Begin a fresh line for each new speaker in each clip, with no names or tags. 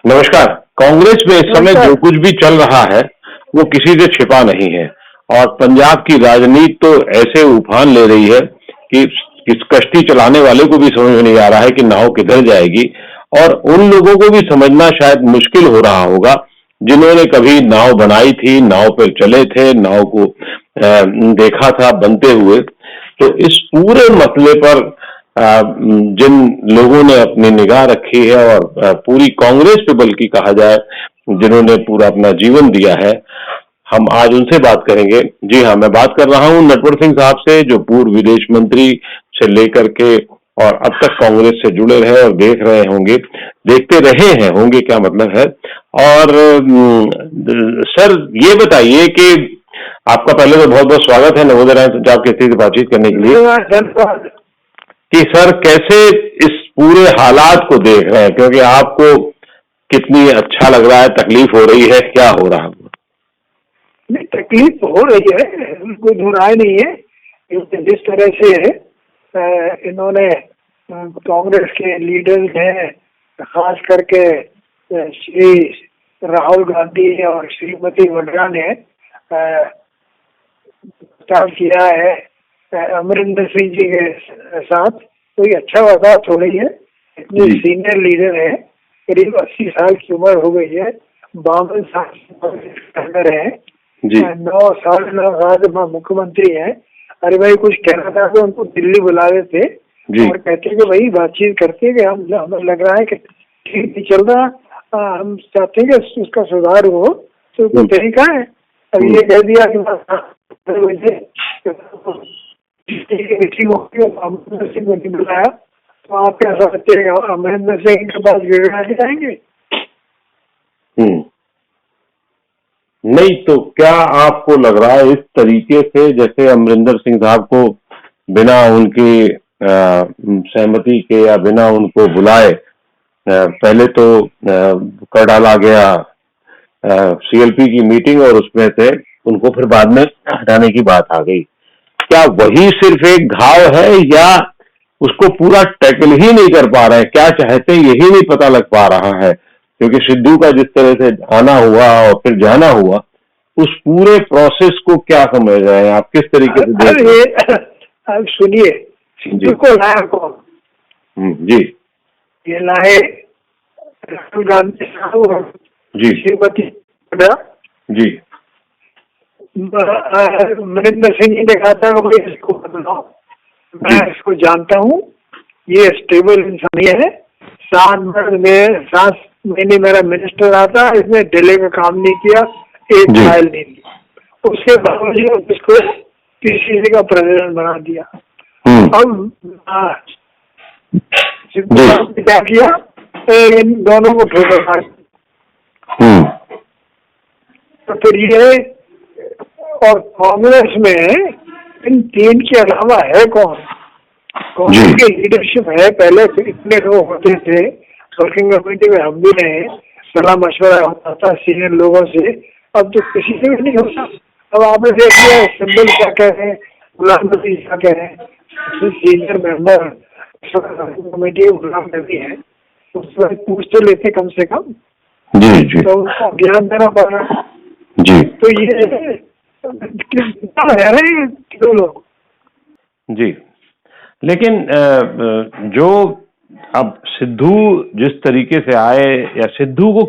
नमस्कार। कांग्रेस में इस समय जो कुछ भी चल रहा है वो किसी से छिपा नहीं है और पंजाब की राजनीति तो ऐसे उफान ले रही है कि इस कश्ती चलाने वाले को भी समझ में नहीं आ रहा है कि नाव किधर जाएगी। और उन लोगों को भी समझना शायद मुश्किल हो रहा होगा जिन्होंने कभी नाव बनाई थी, नाव पर चले थे, नाव को देखा था बनते हुए। तो इस पूरे मसले पर जिन लोगों ने अपनी निगाह रखी है और पूरी कांग्रेस पे बल्कि कहा जाए जिन्होंने पूरा अपना जीवन दिया है, हम आज उनसे बात करेंगे। जी हाँ, मैं बात कर रहा हूं नटवर सिंह साहब से, जो पूर्व विदेश मंत्री से लेकर के और अब तक कांग्रेस से जुड़े रहे और देख रहे होंगे, देखते रहे हैं होंगे क्या मतलब है। और सर ये बताइए कि आपका पहले तो बहुत बहुत स्वागत है नवोदय राय पंजाब के से बातचीत करने के लिए कि सर कैसे इस पूरे हालात को देख रहे हैं, क्योंकि आपको कितनी अच्छा लग रहा है, तकलीफ हो रही है, क्या हो रहा है?
नहीं, तकलीफ तो हो रही है, कोई दुराय नहीं है। जिस तरह से इन्होंने कांग्रेस के लीडर्स हैं, खास करके श्री राहुल गांधी और श्रीमती वड्रा ने स्टार्ट किया है अमरिंदर सिंह जी के साथ, कोई अच्छा बर्दाश्त हो रही है। इतने सीनियर लीडर हैं, करीब 80 साल की उम्र हो गई है, 52 साल है, 9 साल मुख्यमंत्री हैं। अरे भाई कुछ कहना था तो उनको दिल्ली बुला रहे थे और कहते कि भाई बातचीत करते कि हमें लग रहा है कि ठीक नहीं चल रहा, हम चाहते हैं कि उसका सुधार हो, तो कोई तरीका है। अब ये कह दिया कि अमरिंदर सिंह को बुलाया, तो आप क्या समझते हैं अमरिंदर सिंह के पास गिड़गिड़ा के जाएंगे?
नहीं तो क्या आपको लग रहा है इस तरीके से जैसे अमरिंदर सिंह साहब को बिना उनकी सहमति के या बिना उनको बुलाए पहले तो कर डाला गया सीएलपी की मीटिंग और उसमें से उनको फिर बाद में हटाने की बात आ गई, क्या वही सिर्फ एक घाव है या उसको पूरा टैकल ही नहीं कर पा रहे हैं? क्या चाहते हैं यही नहीं पता लग पा रहा है, क्योंकि सिद्धू का जिस तरह से आना हुआ और फिर जाना हुआ, उस पूरे प्रोसेस को क्या समझ रहे हैं आप, किस तरीके से देख रहे हैं?
अब सुनिए, सिद्धू को लाया कौन?
जी,
ये लाए राहुल गांधी साहब जी, श्रीमती
जी,
अमरिंदर सिंह जी ने कहा था भाई इसको बदलाओ, मैं इसको जानता हूँ, ये स्टेबल इंसान है। 7 महीने मेरा मिनिस्टर आता, इसने डिले का काम नहीं किया, एक फाइल नहीं दी, उसके बावजूद इसको पीसीसी का प्रेसिडेंट बना दिया। अब क्या किया, इन दोनों को ठोकर मारी। तो फिर ये और कांग्रेस में इन 3 के अलावा है कौन? कांग्रेस की लीडरशिप है, पहले इतने लोग होते थे, वर्किंग कमेटी में हम भी रहे, सलाह मशवरा होता था सीनियर लोगों से, अब तो किसी से भी नहीं होता। अब आपने देख लिया सिंबल क्या कह रहे हैं, गुलाम नबी क्या कह रहे हैं, senior member committee Ghulam Nabi है, उससे पूछ तो लेते कम से कम। जी। तो उनको ज्ञान देना पड़ रहा है। जी, तो ये रह रहे हैं 2 लोग।
जी, लेकिन जो अब सिद्धू जिस तरीके से आए, या सिद्धू को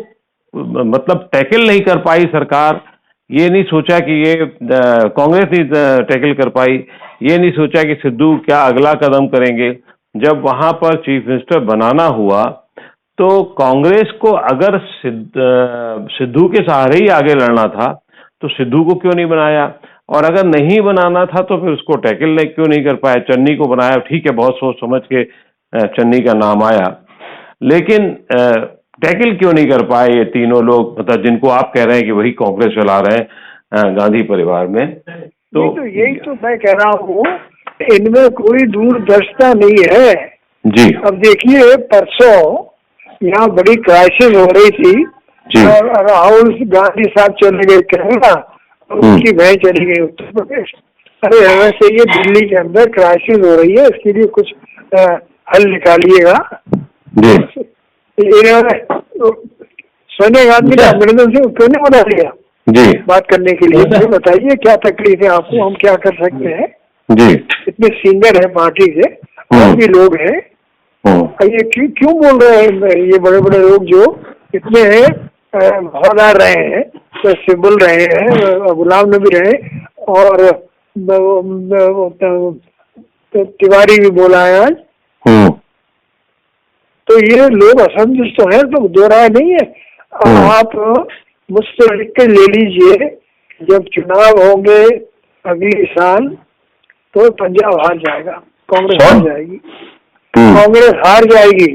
मतलब टैकल नहीं कर पाई सरकार, ये नहीं सोचा कि ये कांग्रेस नहीं टैकल कर पाई, ये नहीं सोचा कि सिद्धू क्या अगला कदम करेंगे। जब वहां पर चीफ मिनिस्टर बनाना हुआ तो कांग्रेस को अगर सिद्धू के सहारे ही आगे लड़ना था तो सिद्धू को क्यों नहीं बनाया, और अगर नहीं बनाना था तो फिर उसको टैकल क्यों नहीं कर पाया, चन्नी को बनाया। ठीक है, बहुत सोच समझ के चन्नी का नाम आया, लेकिन टैकल क्यों नहीं कर पाए ये तीनों लोग, मतलब जिनको आप कह रहे हैं कि वही कांग्रेस चला रहे हैं गांधी परिवार में?
तो यही तो मैं कह रहा हूँ, इनमें कोई दूरदर्शिता नहीं है। जी, अब देखिए परसों यहाँ बड़ी क्राइसिस हो रही थी, राहुल गांधी साहब चले गए केरला, उनकी बहन चली गई उत्तर प्रदेश। अरे वैसे ये दिल्ली के अंदर क्राइसिस हो रही है, इसके लिए कुछ हल निकालिएगा। इन्होंने सोनिया गांधी ने अमरिंदर सिंह क्यों नहीं बना लिया
जी
बात करने के लिए? मुझे बताइए क्या तकलीफ है आपको, हम क्या कर सकते हैं?
जी
इतने सीनियर है पार्टी के, और भी लोग हैं, ये क्यों बोल रहे हैं ये बड़े बड़े लोग जो इतने वफादार रहे हैं, तो सिबल रहे हैं, गुलाम नबी रहे, और तिवारी भी बोला है आज, तो ये लोग असंतुष्ट तो है, तो दो राय नहीं है। आप मुझसे लिख के ले लीजिए, जब चुनाव होंगे अगले साल तो पंजाब हार जाएगा, कांग्रेस हार जाएगी, कांग्रेस हार जाएगी।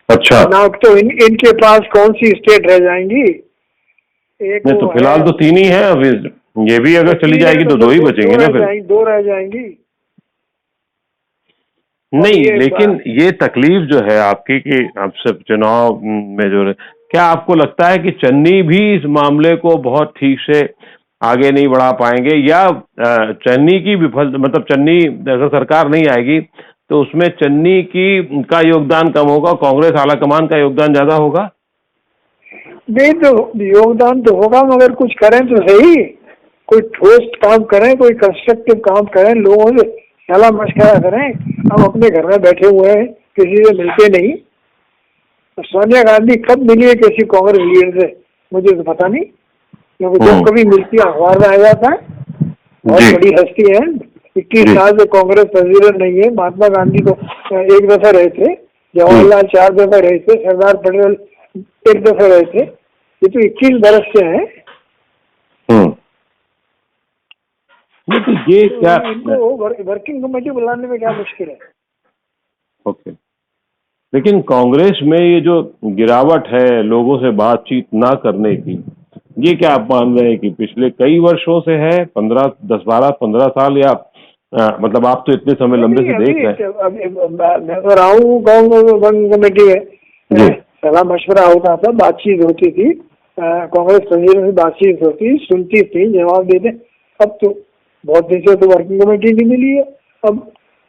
अच्छा,
ना तो इनके पास कौन सी स्टेट रह जाएंगी? एक
नहीं तो फिलहाल तो 3 ही है अभी, ये भी अगर चली जाएगी तो 2 ही बचेंगे ना फिर।
2 रह जाएंगी।
नहीं, लेकिन ये तकलीफ जो है आपकी कि अब सब चुनाव में जो, क्या आपको लगता है कि चन्नी भी इस मामले को बहुत ठीक से आगे नहीं बढ़ा पाएंगे, या चन्नी की विफल, मतलब चन्नी अगर सरकार नहीं आएगी तो उसमें चन्नी का योगदान कम होगा, कांग्रेस आलाकमान का योगदान ज्यादा होगा?
नहीं तो योगदान तो होगा, मगर कुछ करें तो सही, कोई ठोस काम करें, कोई कंस्ट्रक्टिव काम करें, लोगों से सलाह मशवरा करें। हम अपने घर में बैठे हुए हैं, किसी से मिलते नहीं। तो सोनिया गांधी कब मिली है किसी कांग्रेस लीडर से, मुझे तो पता नहीं, क्योंकि जब कभी मिलती है अखबार में आ जाता है। बहुत बड़ी हस्ती है, 21 साल से कांग्रेस प्रेसिडेंट नहीं है। महात्मा गांधी तो 1 दफा रहे थे, जवाहरलाल 4 दफा रहे थे, सरदार पटेल 1 दफा रहे थे, ये तो 21 बरस से है।
तो ये क्या
इनको वर्किंग कमेटी बुलाने में क्या मुश्किल है?
ओके, लेकिन कांग्रेस में ये जो गिरावट है लोगों से बातचीत ना करने की, ये क्या आप मान रहे हैं कि पिछले कई वर्षों से है, 15 साल, या मतलब आप तो इतने समय लंबे से देख रहे हैं?
मैं तो रहा हूँ वर्किंग कमेटी में, सलाह मशवरा होता था, बातचीत होती थी, कांग्रेस प्रेसिडेंट से बातचीत होती, सुनती थी, जवाब देते। अब तो बहुत दिन से तो वर्किंग कमेटी नहीं मिली है। अब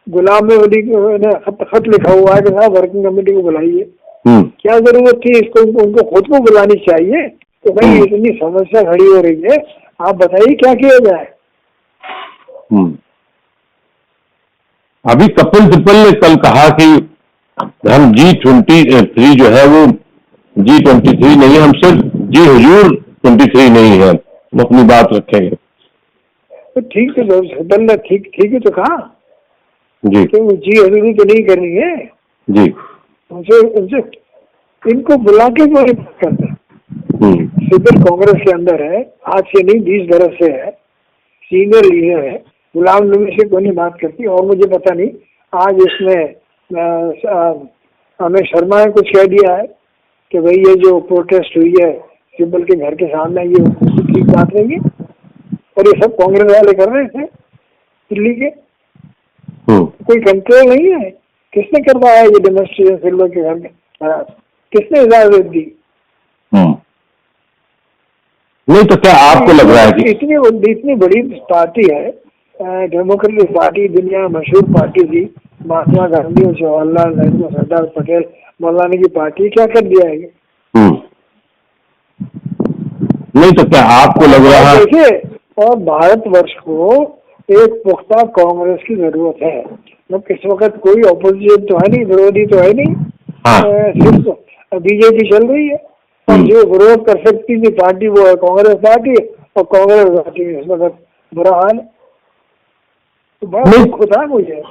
गुलाम नबी ने खत लिखा हुआ है कि साहब वर्किंग कमेटी को बुलाइए। क्या जरूरत थी इसको, उनको खुद को बुलानी चाहिए। तो भाई इतनी समस्या खड़ी हो रही है, आप बताइए क्या किया जाए।
अभी कपिल सिब्बल ने कल कहा कि हम G23 जो है वो G23 नहीं, हम सिर्फ जी हुजूर 23 नहीं है, हम अपनी बात रखेंगे।
तो ठीक है, सिब्बल ने ठीक है तो कहा
जी,
तो जी हुजूरी तो नहीं करनी है
जी,
उनसे इनको बुला के क्यों नहीं बात करते? सिब्बल कांग्रेस के अंदर है, आज से नहीं 20 बरस से है, सीनियर लीडर है, गुलाम नबी से कोई नहीं बात करती। और मुझे पता नहीं आज इसमें अमित शर्मा ने कुछ कह दिया है कि भाई ये जो प्रोटेस्ट हुई है सिब्बल के घर के सामने, ये ठीक बात नहीं है, और ये सब कांग्रेस वाले कर रहे थे दिल्ली के। कोई कंट्रोल नहीं है। किसने करवाया ये डेमोन्स्ट्रेशन सिब्बल के घर में? किसने इजाजत दी?
नहीं तो क्या आपको लग रहा है कि
इतनी बड़ी पार्टी है, डेमोक्रेटिक पार्टी, दुनिया में मशहूर पार्टी थी, महात्मा गांधी और जवाहरलाल नेहरू, सरदार पटेल, मौलाना की पार्टी, क्या कर दिया है?
नहीं तो क्या आपको लग रहा है?
देखिए, और भारतवर्ष को एक पुख्ता कांग्रेस की जरूरत है। मतलब इस वक्त कोई ऑपोजिशन तो है नहीं, विरोधी तो है नहीं, सिर्फ बीजेपी चल रही है, और जो विरोध कर सकती थी पार्टी वो है कांग्रेस पार्टी, और कांग्रेस पार्टी इस वक्त बुरा हाल है। तो बड़ा दुख होता है मुझे।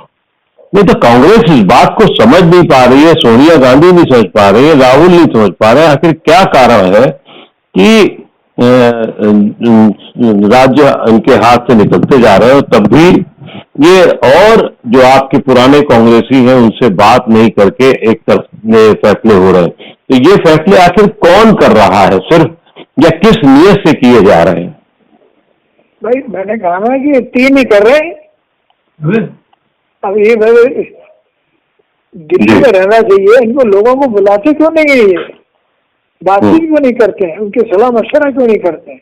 नहीं तो कांग्रेस इस बात को समझ नहीं पा रही है, सोनिया गांधी नहीं समझ पा रही है, राहुल नहीं समझ पा रहे हैं, आखिर क्या कारण है कि राज्य इनके हाथ से निकलते जा रहे हैं, तब भी ये, और जो आपके पुराने कांग्रेसी हैं उनसे बात नहीं करके एक तरफ फैसले हो रहे हैं। तो ये फैसले आखिर कौन कर रहा है, सिर्फ या किस नियत से किए जा रहे हैं?
भाई मैंने कहा ना कि 3 ही कर रहे हैं। अब ये दिल्ली में रहना चाहिए, इनको लोगों को बुलाते क्यों नहीं है, ये बातचीत क्यों नहीं करते हैं, उनके सलाह मशवरा क्यों नहीं करते हैं?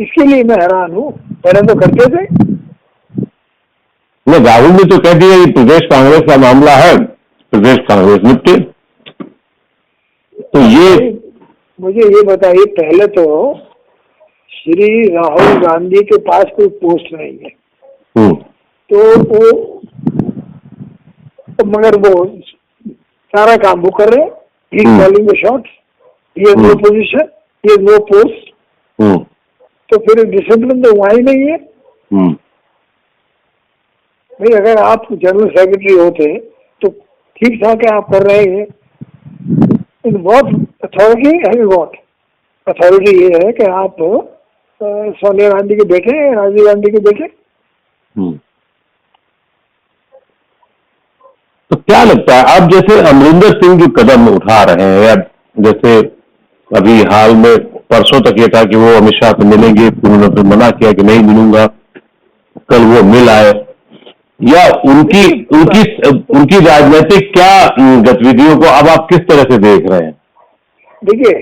इसके लिए मैं हैरान हूँ। पहले तो करते थे।
नहीं, राहुल ने तो कह दिया ये प्रदेश कांग्रेस का मामला है, प्रदेश कांग्रेस निपटे। तो ये
मुझे ये बताइए, पहले तो श्री राहुल गांधी के पास कोई पोस्ट नहीं है, तो वो मगर वो सारा काम वो कर रहे हैं। He calling the shots, he has no position, he has no post, तो फिर डिसिप्लिन तो वहाँ ही नहीं है। भाई अगर आप जनरल सेक्रेटरी होते तो ठीक ठाक है, आप कर रहे हैं। In what authority have you got? Authority ये है कि आप सोनिया गांधी के बेटे हैं, राजीव गांधी के बेटे।
तो क्या लगता है, अब जैसे अमरिंदर सिंह जो कदम उठा रहे हैं, या जैसे अभी हाल में परसों तक ये था कि वो अमित शाह से मिलेंगे, फिर उन्होंने मना किया कि नहीं मिलूंगा, कल वो मिल आए, या उनकी उनकी उनकी राजनीतिक क्या गतिविधियों को अब आप किस तरह से देख रहे हैं?
देखिए,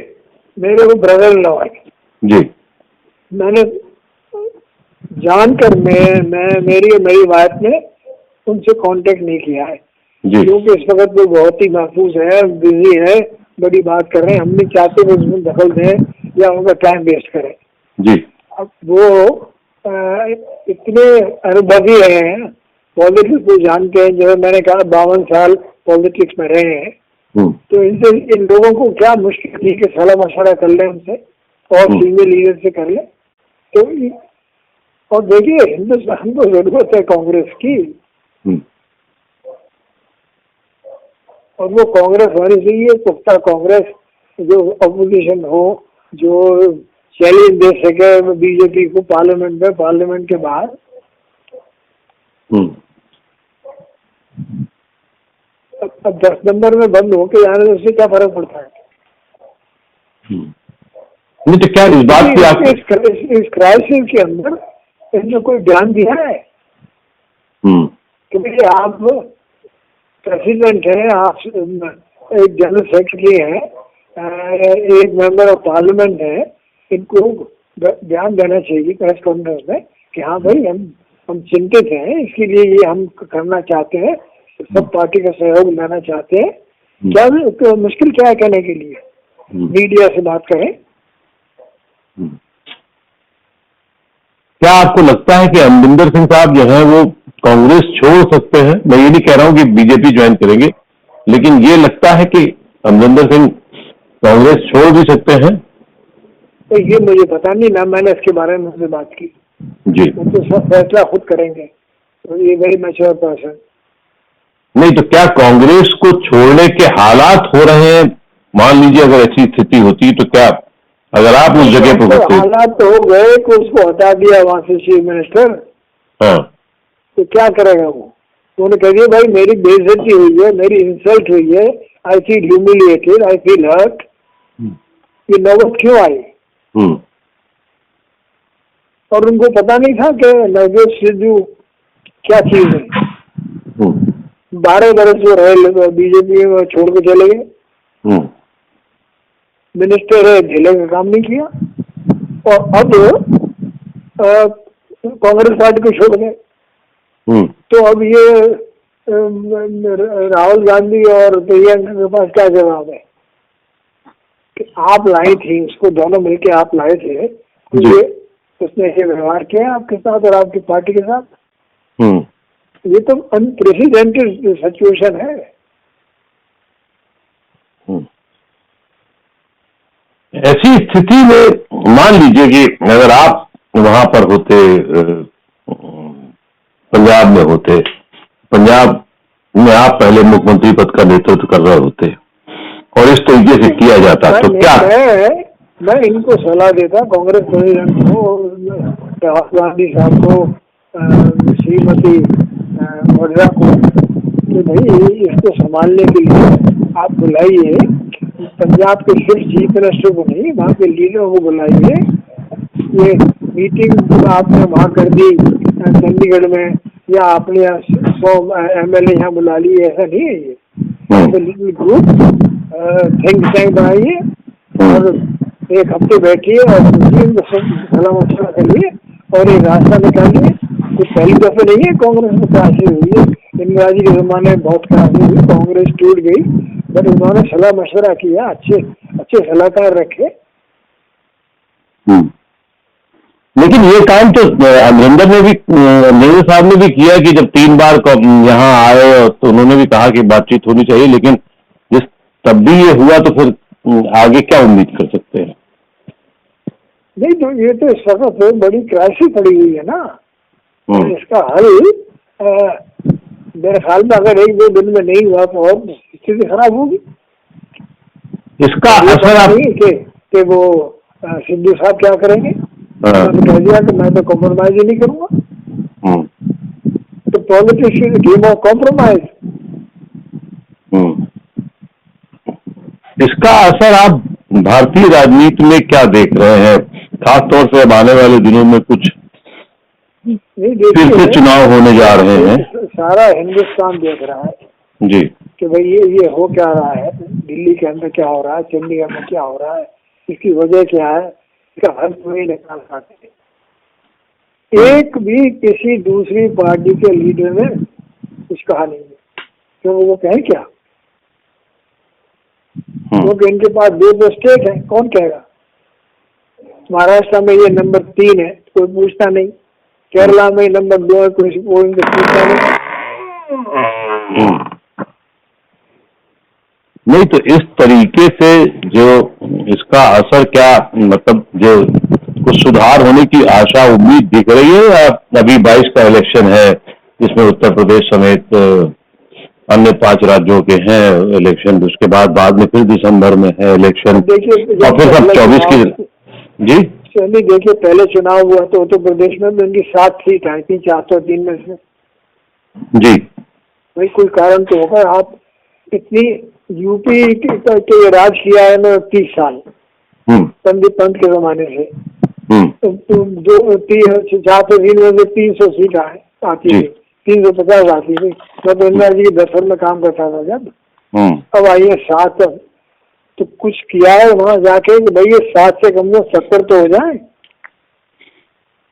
मेरे को ब्रदर इन लॉ है
जी,
मैंने जानकर मेरी वाइफ ने उनसे कांटेक्ट नहीं किया है
जी,
क्योंकि इस वक्त वो बहुत ही महफूज है, बिजी है, बड़ी बात कर रहे हैं। हम नहीं चाहते वो उसमें दखल दें या उनका टाइम वेस्ट करें
जी।
अब वो इतने अनुभवी हैं, पॉलिटिक्स को जानते हैं। जैसे मैंने कहा 52 साल पॉलिटिक्स में रहे हैं, तो इनसे इन लोगों को क्या मुश्किल थी कि सलाह मशवरा कर लें उनसे और सीनियर लीडर से कर लें। तो और देखिए, हिंदुस्तान को जरूरत है कांग्रेस की, और वो कांग्रेस होनी चाहिए, पुख्ता कांग्रेस जो अपोजिशन हो, जो चैलेंज दे सके बीजेपी को पार्लियामेंट में, पार्लियामेंट के बाहर। अब 10 नंबर में बंद होके जाने से उससे क्या फर्क पड़ता है?
नहीं तो क्या इस बात की आप
इस क्राइसिस के अंदर इसने कोई ध्यान दिया है कि भाई आप प्रेसिडेंट है, आप एक जनरल सेक्रेटरी है, एक मेंबर ऑफ पार्लियामेंट है, इनको ध्यान देना चाहिए प्रेस कॉन्फ्रेंस में कि हाँ भाई हम चिंतित हैं, इसके लिए ये हम करना चाहते हैं, सब पार्टी का सहयोग लेना चाहते हैं। क्या तो मुश्किल क्या है कहने के लिए? मीडिया से बात करें।
क्या आपको लगता है कि अमरिंदर सिंह साहब जो है वो कांग्रेस छोड़ सकते हैं? मैं ये नहीं कह रहा हूं कि बीजेपी ज्वाइन करेंगे, लेकिन ये लगता है कि अमरिंदर सिंह कांग्रेस छोड़ भी सकते हैं?
तो ये मुझे पता नहीं ना, मैंने इसके बारे में उनसे बात की
जी।
वो तो सब फैसला खुद करेंगे, तो ये वेरी मैच्योर पर्सन।
नहीं तो क्या कांग्रेस को छोड़ने के हालात हो रहे हैं? मान लीजिए अगर ऐसी स्थिति होती तो क्या, अगर आप उस जगह पर होते?
हालात तो हो गए कि उसको हटा दिया वहां से चीफ मिनिस्टर।
हाँ,
तो क्या करेगा वो? तो उन्होंने कह दिया भाई मेरी बेइज्जती हुई है, मेरी इंसल्ट हुई है, I feel humiliated, I feel hurt. ये नौबत क्यों आई? और उनको पता नहीं था कि नवजोत सिद्धू क्या चीज है। 12 बरस वो रहे बीजेपी में, छोड़ के चले गए, मिनिस्टर है, झेले का काम नहीं किया, और अब कांग्रेस पार्टी को छोड़ गए। तो अब ये राहुल गांधी और प्रियंका के पास क्या जवाब है कि आप लाई थी, उसको दोनों मिलके आप लाए थे, तो ये उसने ये व्यवहार किया आपके साथ और आपकी पार्टी के साथ। ये तो अनप्रेसिडेंटेड सिचुएशन है।
ऐसी स्थिति में मान लीजिए कि अगर आप वहां पर होते, पंजाब में होते, पंजाब में आप पहले मुख्यमंत्री पद का नेतृत्व कर रहे होते और इस तरीके से किया जाता तो क्या?
मैं इनको सलाह देता, कांग्रेस प्रेसिडेंट को, राहुल गांधी साहब को, श्रीमती वड्रा को, कि भाई इसको संभालने के लिए आप बुलाइए पंजाब के सिर्फ चीफ मिनिस्टर को नहीं, वहाँ के लीडरों को बुलाइए। ये मीटिंग आपने वहाँ कर दी चंडीगढ़ में, या आपने 100 MLA यहाँ बुला लिए, ऐसा नहीं है। ये लिटिल ग्रुप थिंक टैंक बनाइए और एक हफ्ते बैठिए और सलाह मशवरा करिए और एक रास्ता निकालिए। कुछ पहली दफे नहीं है कांग्रेस में क्रांति हुई है, इंदिरा जी के जमाने में बहुत क्रांति हुई, कांग्रेस टूट गई, बट उन्होंने सलाह मशवरा किया, अच्छे अच्छे सलाहकार रखे।
लेकिन ये काम तो अमरिंदर ने भी, नेहरू साहब ने भी किया कि जब 3 बार यहाँ आए तो उन्होंने भी कहा कि बातचीत होनी चाहिए, लेकिन जिस तब भी ये हुआ तो फिर आगे क्या उम्मीद कर सकते हैं?
नहीं तो ये तो इस वक्त बड़ी क्राइसिस पड़ी हुई है ना। इसका हल मेरे ख्याल में अगर 1-2 दिन में नहीं हुआ तो और स्थिति खराब होगी।
इसका असर आप
कि वो सिद्धू साहब क्या करेंगे? उन्होंने कह दिया कि मैं तो कॉम्प्रोमाइज ही नहीं करूंगा। तो politics is game of compromise.
इसका असर आप भारतीय राजनीति में क्या देख रहे हैं, खासतौर से अब आने वाले दिनों में कुछ फिर से चुनाव होने जा रहे हैं?
सारा हिंदुस्तान देख रहा है
जी
कि भाई ये हो क्या रहा है, दिल्ली के अंदर क्या हो रहा है, चंडीगढ़ में क्या हो रहा है, इसकी वजह क्या है, इसका हल नहीं निकाल पाते। एक भी किसी दूसरी पार्टी के लीडर ने कुछ कहा नहीं है, तो वो कहें क्या? क्योंकि इनके पास 2 स्टेट है, कौन कहेगा? महाराष्ट्र में ये नंबर 3 है, कोई पूछता नहीं। केरला में नंबर 2 है, कोई इनको पूछता नहीं।
नहीं तो इस तरीके से जो इसका असर क्या, मतलब जो कुछ सुधार होने की आशा उम्मीद दिख रही है, या अभी 22 का इलेक्शन है जिसमें उत्तर प्रदेश समेत अन्य 5 राज्यों के हैं इलेक्शन, उसके बाद में फिर दिसंबर में है इलेक्शन, और फिर सब 24 की? जी
चलिए देखिए, पहले चुनाव हुआ तो उत्तर प्रदेश में उनकी 7 सीट आई थी, 403 में से। जी भाई कोई कारण तो होगा। आप इतनी यूपी के राज किया है ना 30 साल, पंत के जमाने से, तो 403 में से 300 सीट आती थी, 350 आती थी। मैं इंदिरा जी के दफ्तर में काम करता था जब। अब आइए 7, तो कुछ किया है वहाँ जाके कि भाई ये 7 से कम में 70 तो हो जाए।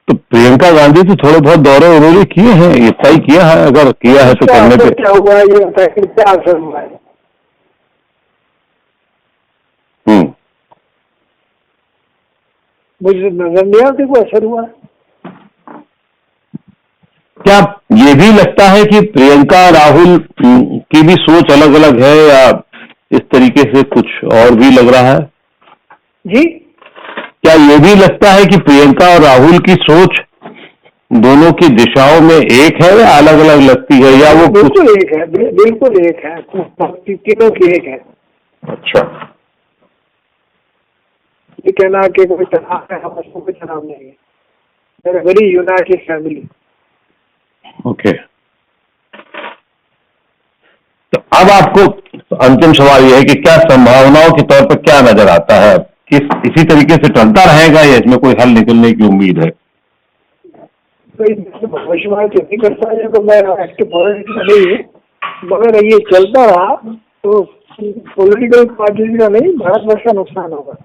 तो प्रियंका गांधी तो थोड़े बहुत दौरे उन्होंने किए हैं, इतना ही किया है, अगर किया है तो करने पे
क्या हुआ है, ये बताइए क्या असर हुआ है? मुझे नजर नहीं आता कोई असर हुआ है।
क्या ये भी लगता है कि प्रियंका राहुल की भी सोच अलग अलग है, या इस तरीके से कुछ और भी लग रहा है?
जी
क्या ये भी लगता है कि प्रियंका और राहुल की सोच दोनों की दिशाओं में एक है, या अलग अलग लगती है, या वो
बिल्कुल एक है? बिल्कुल एक है, तीनों की एक है।
अच्छा,
ये कहना कि कोई तनाव है, हम उसको कोई तनाव नहीं है। मेरा वेरी यूनाइटेड फैमिली।
ओके, तो अब आपको अंतिम सवाल यह है कि क्या संभावनाओं के तौर पर क्या नजर आता है, इसी तरीके से चलता रहेगा या इसमें कोई हल निकलने की उम्मीद है?
भविष्यवाणी तो नहीं करता है, तो मैं एक्टिव पॉलिटिक्स में नहीं है, मगर ये चलता रहा तो पॉलिटिकल पार्टी का नहीं, भारतवर्ष का नुकसान होगा।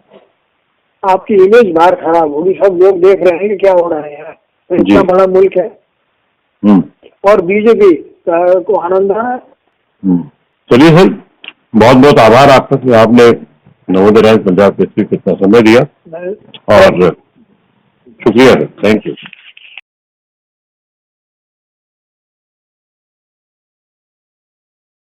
आपकी इमेज बाहर खराब होगी, सब लोग देख रहे हैं कि क्या हो रहा है यहाँ, तो इतना बड़ा मुल्क है। और बीजेपी को आनंद आ रहा है।
चलिए सर, बहुत बहुत आभार आपका कि आपने नवोदय रैंक पंजाब केसरी को इतना समय दिया, और शुक्रिया सर, थैंक यू।